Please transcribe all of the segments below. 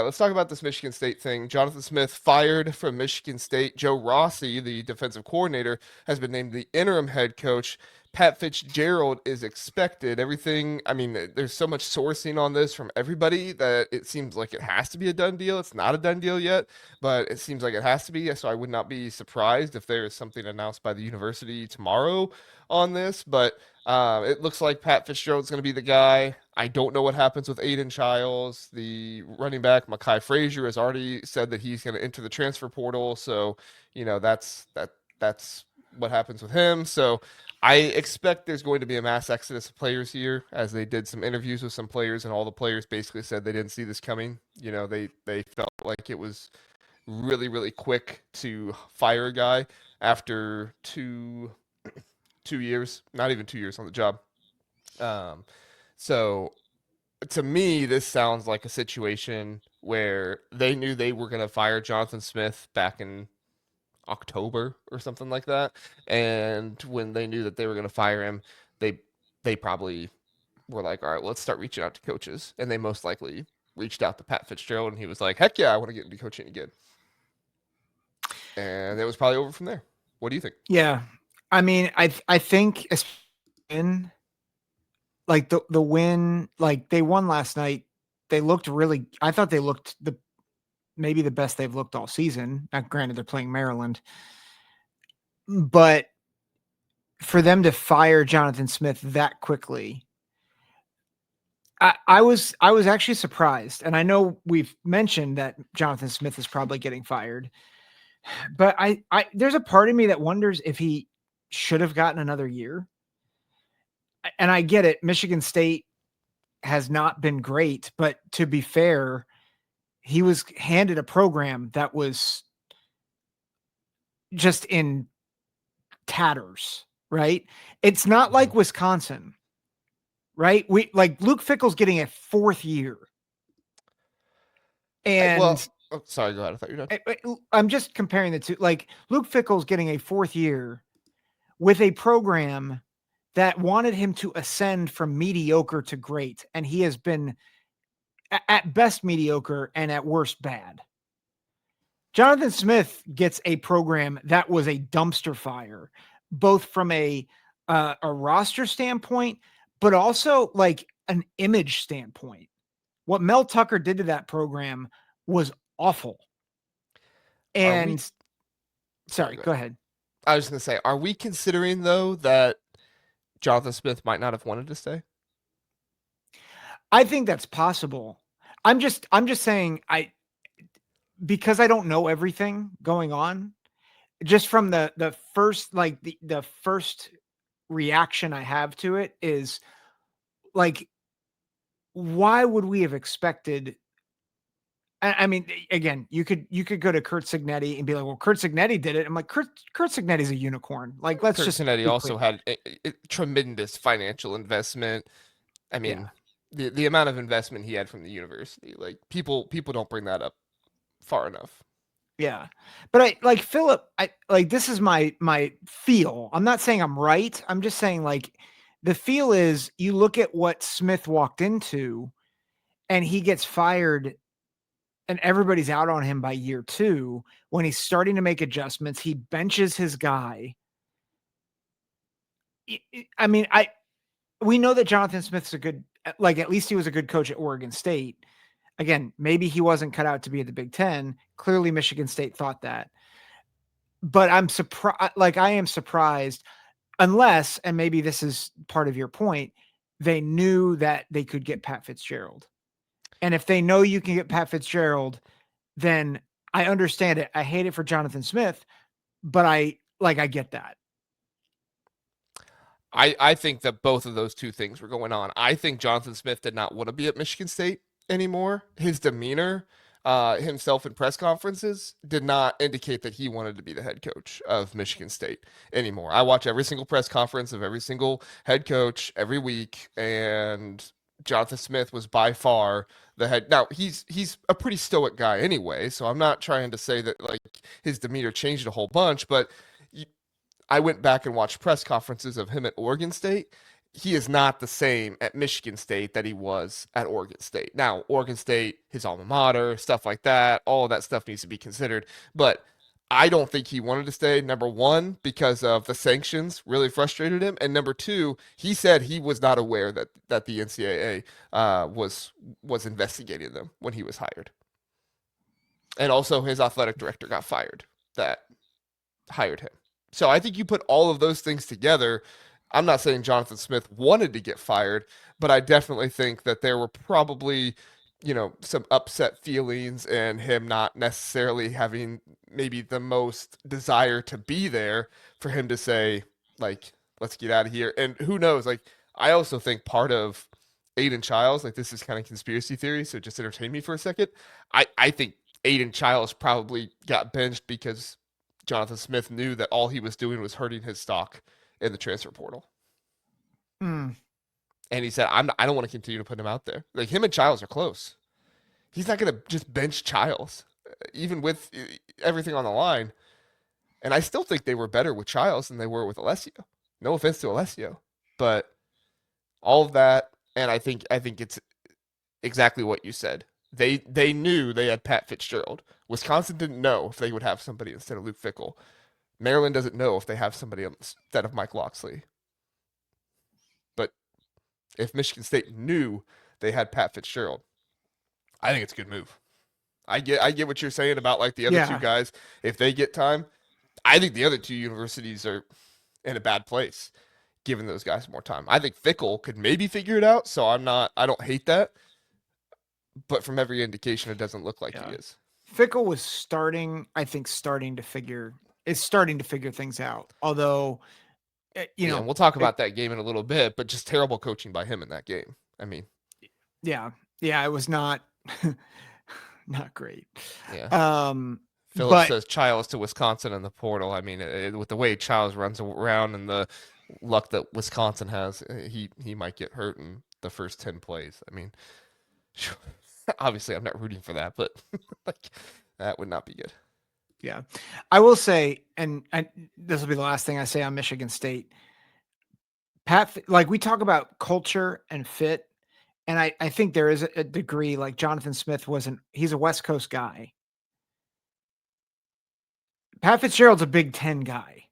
let's talk about this Michigan State thing. Jonathan Smith fired from Michigan State. Joe Rossi, the defensive coordinator, has been named the interim head coach. Pat Fitzgerald is expected. Everything, I mean, there's so much sourcing on this from everybody that it seems like it has to be a done deal. It's not a done deal yet, but it seems like it has to be. So I would not be surprised if there is something announced by the university tomorrow on this. But it looks like Pat Fitzgerald's going to be the guy. I don't know what happens with Aiden Chiles. The running back, Mekhi Frazier, has already said that he's going to enter the transfer portal. So, that's what happens with him. So I expect there's going to be a mass exodus of players here, as they did some interviews with some players, and all the players basically said they didn't see this coming. They felt like it was really, really quick to fire a guy after 2 years, not even 2 years on the job. Um, so to me, this sounds like a situation where they knew they were going to fire Jonathan Smith back in October or something like that. And when they knew that they were going to fire him, they they probably were like, all right, let's start reaching out to coaches. And they most likely reached out to Pat Fitzgerald, and he was like, heck yeah, I want to get into coaching again. And it was probably over from there. What do you think? Yeah. I mean, I think in like the win, like they won last night. They looked really, I thought they looked maybe the best they've looked all season. Now, granted, they're playing Maryland, but for them to fire Jonathan Smith that quickly, I was actually surprised. And I know we've mentioned that Jonathan Smith is probably getting fired, but I there's a part of me that wonders if he should have gotten another year. And I get it. Michigan State has not been great, but to be fair, he was handed a program that was just in tatters, right? It's not like Wisconsin, right? We like Luke Fickell's getting a fourth year. And Sorry, go ahead. I thought you were done. I'm just comparing the two. Like Luke Fickell's getting a fourth year with a program that wanted him to ascend from mediocre to great. And he has been at best mediocre and at worst bad. Jonathan Smith gets a program that was a dumpster fire, both from a roster standpoint, but also like an image standpoint. What Mel Tucker did to that program was awful. And sorry, go ahead. I was going to say, are we considering though that Jonathan Smith might not have wanted to stay? I think that's possible. I'm just saying because I don't know everything going on, just from the first, like the first reaction I have to it is like, why would we have expected? I mean, again, you could go to Curt Cignetti and be like, well, Curt Cignetti did it. I'm like, Curt Cignetti's a unicorn. Like, let's Curt just Cignetti also had a tremendous financial investment. I mean, the amount of investment he had from the university, like people don't bring that up far enough. Yeah. But I like Philip, this is my feel. I'm not saying I'm right. I'm just saying like the feel is you look at what Smith walked into and he gets fired and everybody's out on him by year 2 when he's starting to make adjustments. He benches his guy. I mean, we know that Jonathan Smith's a good, like at least he was a good coach at Oregon State. Again, maybe he wasn't cut out to be at the Big Ten. Clearly, Michigan State thought that. But I'm surprised, like I am surprised, unless, and maybe this is part of your point, they knew that they could get Pat Fitzgerald. And if they know you can get Pat Fitzgerald, then I understand it. I hate it for Jonathan Smith, but I get that. I think that both of those two things were going on. I think Jonathan Smith did not want to be at Michigan State anymore. His demeanor, himself in press conferences, did not indicate that he wanted to be the head coach of Michigan State anymore. I watch every single press conference of every single head coach every week, and Jonathan Smith was by far the head. Now he's a pretty stoic guy anyway, so I'm not trying to say that like his demeanor changed a whole bunch, but I went back and watched press conferences of him at Oregon State, he is not the same at Michigan State that he was at Oregon State. Now, Oregon State, his alma mater, stuff like that, all of that stuff needs to be considered. But I don't think he wanted to stay. Number one, because of the sanctions really frustrated him, and number two, he said he was not aware that the NCAA was investigating them when he was hired, and also his athletic director got fired that hired him. So I think you put all of those things together. I'm not saying Jonathan Smith wanted to get fired, but I definitely think that there were probably, some upset feelings and him not necessarily having maybe the most desire to be there for him to say, like, let's get out of here. And who knows? Like, I also think part of Aiden Chiles, like, this is kind of conspiracy theory, so just entertain me for a second. I think Aiden Chiles probably got benched because Jonathan Smith knew that all he was doing was hurting his stock in the transfer portal. Mm, And he said, I don't want to continue to put him out there. Like, him and Childs are close. He's not going to just bench Childs, even with everything on the line. And I still think they were better with Childs than they were with Alessio. No offense to Alessio, but all of that, and I think it's exactly what you said. They knew they had Pat Fitzgerald. Wisconsin didn't know if they would have somebody instead of Luke Fickell. Maryland doesn't know if they have somebody instead of Mike Locksley. But if Michigan State knew they had Pat Fitzgerald, I think it's a good move. I get what you're saying about like the other two yeah. guys. If they get time, I think the other two universities are in a bad place, giving those guys more time. I think Fickell could maybe figure it out, so I don't hate that. But from every indication, it doesn't look like he Yeah. is. Fickle was I think starting to figure things out. Although, Yeah, and we'll talk it, about that game in a little bit, but just terrible coaching by him in that game. I mean, yeah, yeah, it was not not great. yeah. Um, Phillips but says Childs to Wisconsin in the portal. I mean, with the way Childs runs around and the luck that Wisconsin has, he might get hurt in the first 10 plays. I mean, obviously I'm not rooting for that, but like that would not be good. yeah, I will say, and this will be the last thing I say on Michigan State. Like we talk about culture and fit, and I think there is a degree. Like Jonathan Smith he's a West Coast guy. Pat Fitzgerald's a Big Ten guy.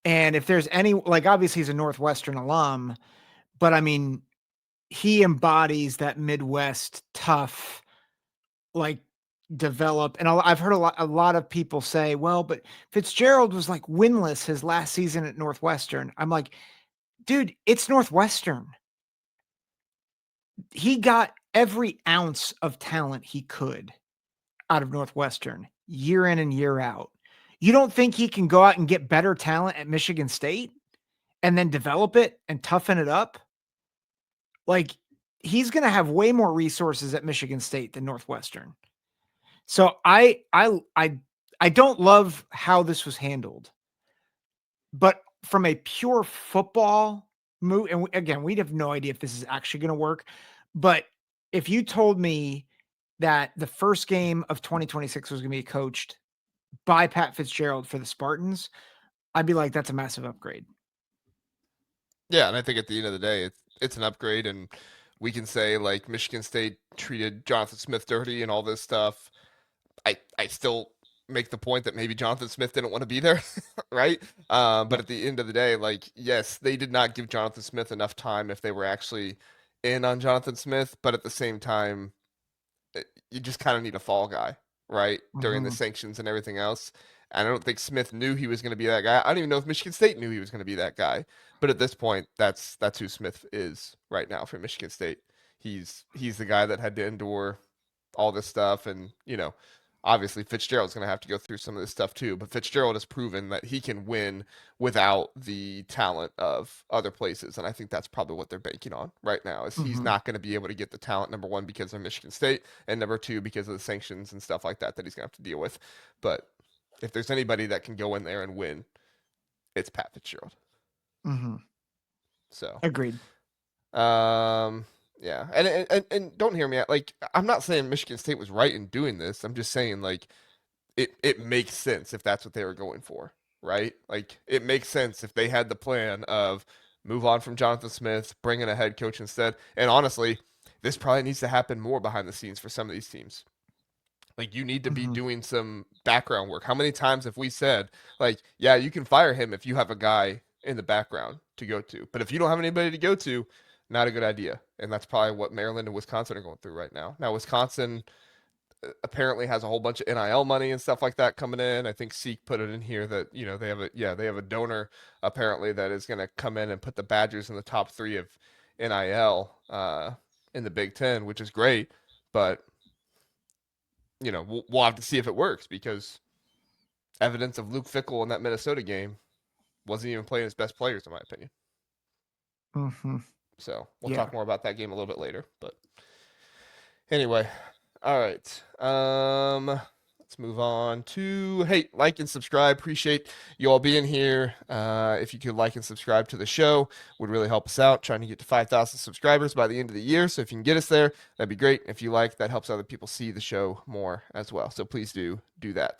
And if there's any, like, obviously he's a Northwestern alum, but I mean, he embodies that Midwest tough, like, develop. And I've heard a lot of people say, well, but Fitzgerald was like winless his last season at Northwestern. I'm like, dude, it's Northwestern. He got every ounce of talent he could out of Northwestern year in and year out. You don't think he can go out and get better talent at Michigan State and then develop it and toughen it up? Like, he's going to have way more resources at Michigan State than Northwestern. So I don't love how this was handled. But from a pure football move, and again, we'd have no idea if this is actually going to work. But if you told me that the first game of 2026 was going to be coached by Pat Fitzgerald for the Spartans, I'd be like, that's a massive upgrade. Yeah, and I think at the end of the day, it's an upgrade, and we can say like Michigan State treated Jonathan Smith dirty and all this stuff. I still make the point that maybe Jonathan Smith didn't want to be there, right? But Yeah. at the end of the day, like yes, they did not give Jonathan Smith enough time if they were actually in on Jonathan Smith, but at the same time, you just kind of need a fall guy, right? During the Mhm. sanctions and everything else. And I don't think Smith knew he was going to be that guy. I don't even know if Michigan State knew he was going to be that guy. But at this point, that's who Smith is right now for Michigan State. He's the guy that had to endure all this stuff, and obviously Fitzgerald's going to have to go through some of this stuff too. But Fitzgerald has proven that he can win without the talent of other places, and I think that's probably what they're banking on right now. Is he's Mhm. not going to be able to get the talent, number one, because of Michigan State, and number two, because of the sanctions and stuff like that he's going to have to deal with. But if there's anybody that can go in there and win, it's Pat Fitzgerald. Mhm. So, Agreed. um, yeah, and don't hear me out. Like, I'm not saying Michigan State was right in doing this. I'm just saying like it makes sense if that's what they were going for, right? Like it makes sense if they had the plan of move on from Jonathan Smith, bring in a head coach instead. And honestly, this probably needs to happen more behind the scenes for some of these teams. Like you need to be Mhm. doing some background work. How many times have we said, like, yeah, you can fire him if you have a guy in the background to go to, but if you don't have anybody to go to, not a good idea. And that's probably what Maryland and Wisconsin are going through right now. Now, Wisconsin apparently has a whole bunch of NIL money and stuff like that coming in. I think Seek put it in here that they have a donor apparently that is going to come in and put the Badgers in the top 3 of NIL in the Big Ten, which is great. But we'll have to see if it works because evidence of Luke Fickell in that Minnesota game wasn't even playing his best players, in my opinion. Mhm. So we'll Yeah. talk more about that game a little bit later. But anyway, all right. Let's move on to like and subscribe. Appreciate you all being here. If you could like and subscribe to the show, would really help us out. Trying to get to 5,000 subscribers by the end of the year. So if you can get us there, that'd be great. If you like, that helps other people see the show more as well. So please do that.